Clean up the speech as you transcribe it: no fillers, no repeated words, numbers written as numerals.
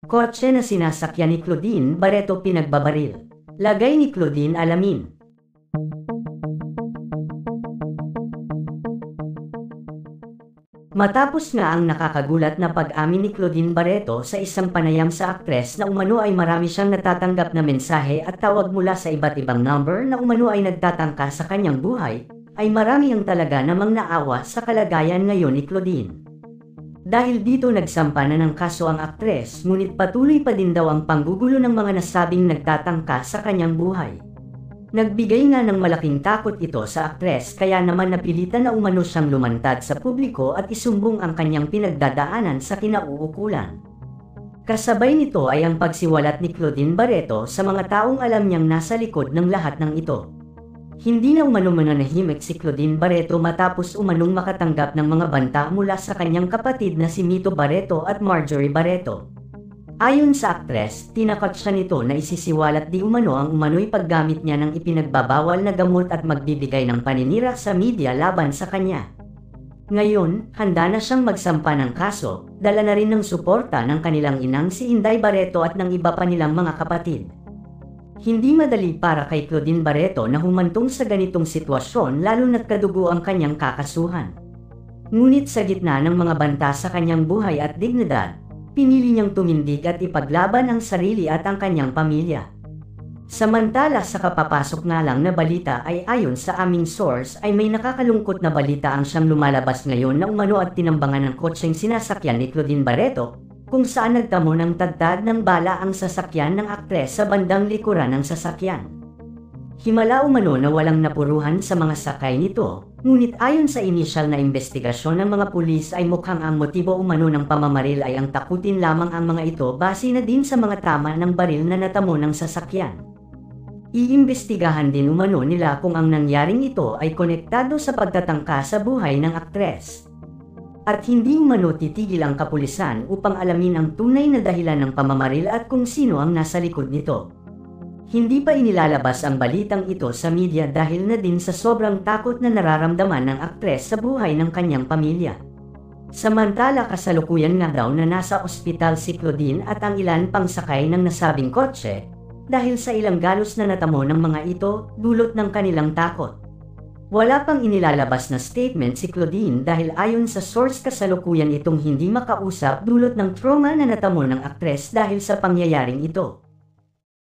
Kotse na sinasakyan ni Claudine Barreto pinagbabaril. Lagay ni Claudine alamin. Matapos nga ang nakakagulat na pag-amin ni Claudine Barreto sa isang panayam sa aktres na umano ay marami siyang natatanggap na mensahe at tawag mula sa iba't ibang number na umano ay nagtatangka sa kanyang buhay, ay marami ang talaga namang naawa sa kalagayan ngayon ni Claudine. Dahil dito nagsampa na ng kaso ang aktres, ngunit patuloy pa din daw ang panggugulo ng mga nasabing nagtatangka sa kanyang buhay. Nagbigay nga ng malaking takot ito sa aktres kaya naman napilitan na umano siyang lumantad sa publiko at isumbong ang kanyang pinagdadaanan sa kinauukulan. Kasabay nito ay ang pagsiwalat ni Claudine Barreto sa mga taong alam niyang nasa likod ng lahat ng ito. Hindi na umano mananahimik si Claudine Barreto matapos umanong makatanggap ng mga banta mula sa kanyang kapatid na si Mito Barreto at Marjorie Barreto. Ayon sa aktres, tinakot siya nito na isisiwalat di umano ang umano'y paggamit niya ng ipinagbabawal na gamot at magbibigay ng paninira sa media laban sa kanya. Ngayon, handa na siyang magsampa ng kaso, dala na rin ng suporta ng kanilang inang si Inday Barreto at ng iba pa nilang mga kapatid. Hindi madali para kay Claudine Barreto na humantong sa ganitong sitwasyon lalo na't kadugo ang kanyang kakasuhan. Ngunit sa gitna ng mga banta sa kanyang buhay at dignidad, pinili niyang tumindig at ipaglaban ang sarili at ang kanyang pamilya. Samantala sa kapapasok nga lang na balita ay ayon sa aming source ay may nakakalungkot na balita ang siyang lumalabas ngayon na umano at tinambangan ng kotseng sinasakyan ni Claudine Barreto, kung saan nagtamo ng tagtad ng bala ang sasakyan ng aktres sa bandang likuran ng sasakyan. Himala umano na walang napuruhan sa mga sakay nito, ngunit ayon sa inisyal na investigasyon ng mga pulis ay mukhang ang motibo umano ng pamamaril ay ang takutin lamang ang mga ito base na din sa mga tama ng baril na natamo ng sasakyan. Iimbestigahan din umano nila kung ang nangyaring ito ay konektado sa pagtatangka sa buhay ng aktres. At hindi umano titigil ang kapulisan upang alamin ang tunay na dahilan ng pamamaril at kung sino ang nasa likod nito. Hindi pa inilalabas ang balitang ito sa media dahil na din sa sobrang takot na nararamdaman ng aktres sa buhay ng kanyang pamilya. Samantala kasalukuyan nga daw na nasa ospital si Claudine at ang ilan pang sakay ng nasabing kotse dahil sa ilang galos na natamo ng mga ito dulot ng kanilang takot. Wala pang inilalabas na statement si Claudine dahil ayon sa source kasalukuyan itong hindi makausap dulot ng trauma na natamo ng aktres dahil sa pangyayaring ito.